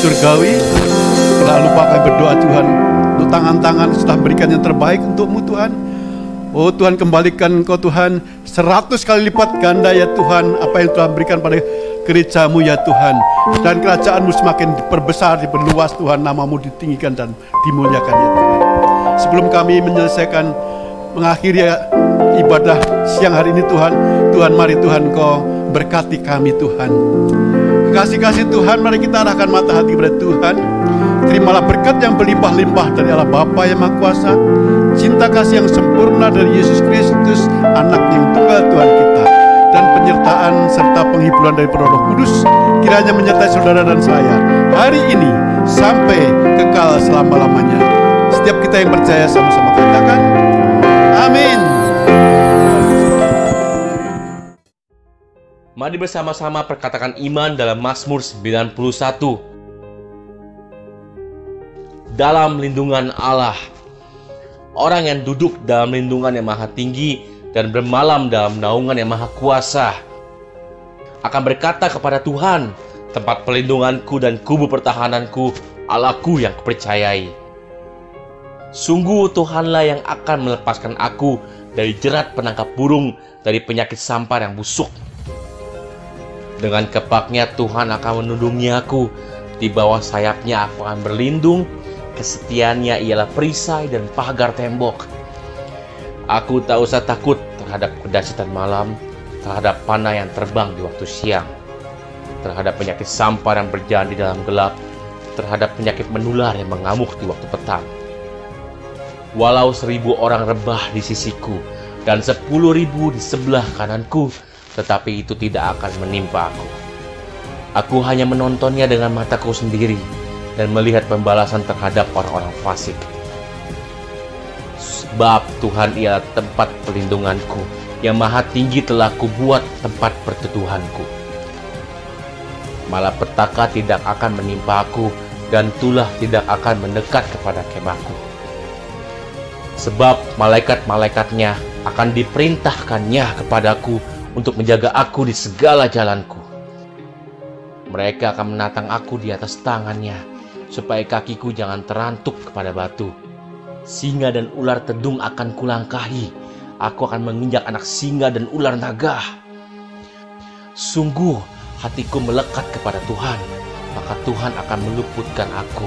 surgawi. Tidak lupa kami berdoa Tuhan untuk tangan-tangan setelah berikan yang terbaik untukmu Tuhan. Oh Tuhan, kembalikan Engkau Tuhan 100 kali lipat ganda ya Tuhan apa yang Tuhan berikan pada gerejamu ya Tuhan. Dan kerajaanmu semakin diperbesar, diperluas Tuhan, namamu ditinggikan dan dimuliakan ya Tuhan. Sebelum kami menyelesaikan mengakhiri ibadah siang hari ini Tuhan, mari Tuhan Engkau berkati kami Tuhan. Kasih-kasih Tuhan, mari kita arahkan mata hati kepada Tuhan. Terimalah berkat yang berlimpah-limpah dari Allah Bapa yang Maha Kuasa, cinta kasih yang sempurna dari Yesus Kristus, anak yang tunggal Tuhan kita, dan penyertaan serta penghiburan dari Roh Kudus kiranya menyertai saudara dan saya hari ini sampai kekal selama-lamanya. Setiap kita yang percaya sama-sama katakan amin. Mari bersama-sama perkatakan iman dalam Mazmur 91. Dalam lindungan Allah. Orang yang duduk dalam lindungan yang maha tinggi dan bermalam dalam naungan yang maha kuasa akan berkata kepada Tuhan, tempat perlindunganku dan kubu pertahananku, Allahku yang kupercayai. Sungguh Tuhanlah yang akan melepaskan aku dari jerat penangkap burung, dari penyakit sampar yang busuk. Dengan kepaknya Tuhan akan melindungi aku, di bawah sayapnya aku akan berlindung. Kesetiaannya ialah perisai dan pagar tembok. Aku tak usah takut terhadap kedahsyatan malam, terhadap panah yang terbang di waktu siang, terhadap penyakit sampar yang berjalan di dalam gelap, terhadap penyakit menular yang mengamuk di waktu petang. Walau 1000 orang rebah di sisiku dan 10.000 di sebelah kananku, tetapi itu tidak akan menimpa aku. Aku hanya menontonnya dengan mataku sendiri dan melihat pembalasan terhadap orang-orang fasik. Sebab Tuhan ialah tempat perlindunganku, yang maha tinggi telah kubuat tempat perteduhanku. Malapetaka tidak akan menimpa aku, dan tulah tidak akan mendekat kepada kemahku. Sebab malaikat-malaikatnya akan diperintahkannya kepadaku untuk menjaga aku di segala jalanku. Mereka akan menatang aku di atas tangannya, supaya kakiku jangan terantuk kepada batu. Singa dan ular tedung akan kulangkahi. Aku akan menginjak anak singa dan ular naga. Sungguh hatiku melekat kepada Tuhan, maka Tuhan akan meluputkan aku.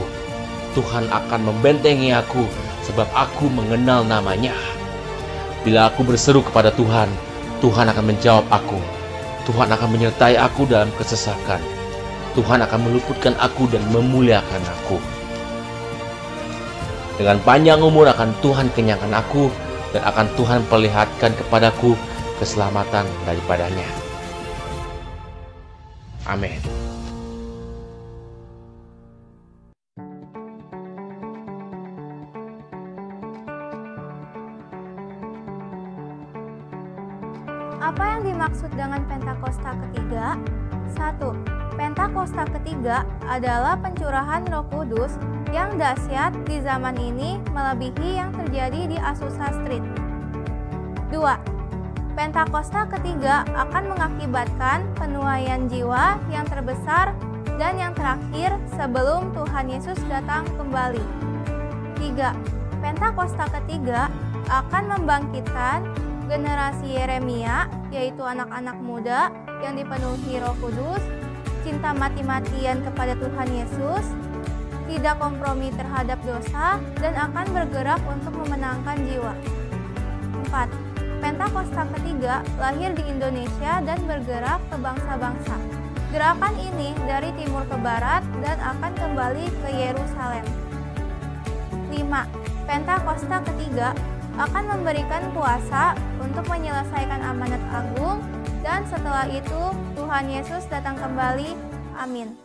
Tuhan akan membentengi aku, sebab aku mengenal namanya. Bila aku berseru kepada Tuhan, Tuhan akan menjawab aku. Tuhan akan menyertai aku dalam kesesakan. Tuhan akan meluputkan aku dan memuliakan aku. Dengan panjang umur akan Tuhan kenyangkan aku, dan akan Tuhan perlihatkan kepadaku keselamatan daripadanya. Amin. Apa yang dimaksud dengan Pentakosta ketiga? 1. Pentakosta ketiga adalah pencurahan Roh Kudus yang dahsyat di zaman ini melebihi yang terjadi di Azusa Street. 2. Pentakosta ketiga akan mengakibatkan penuaian jiwa yang terbesar dan yang terakhir sebelum Tuhan Yesus datang kembali. 3. Pentakosta ketiga akan membangkitkan generasi Yeremia, yaitu anak-anak muda yang dipenuhi Roh Kudus, cinta mati-matian kepada Tuhan Yesus, tidak kompromi terhadap dosa, dan akan bergerak untuk memenangkan jiwa. 4. Pentakosta ketiga lahir di Indonesia dan bergerak ke bangsa-bangsa. Gerakan ini dari timur ke barat dan akan kembali ke Yerusalem. 5. Pentakosta ketiga akan memberikan kuasa untuk menyelesaikan amanat agung, dan setelah itu Tuhan Yesus datang kembali. Amin.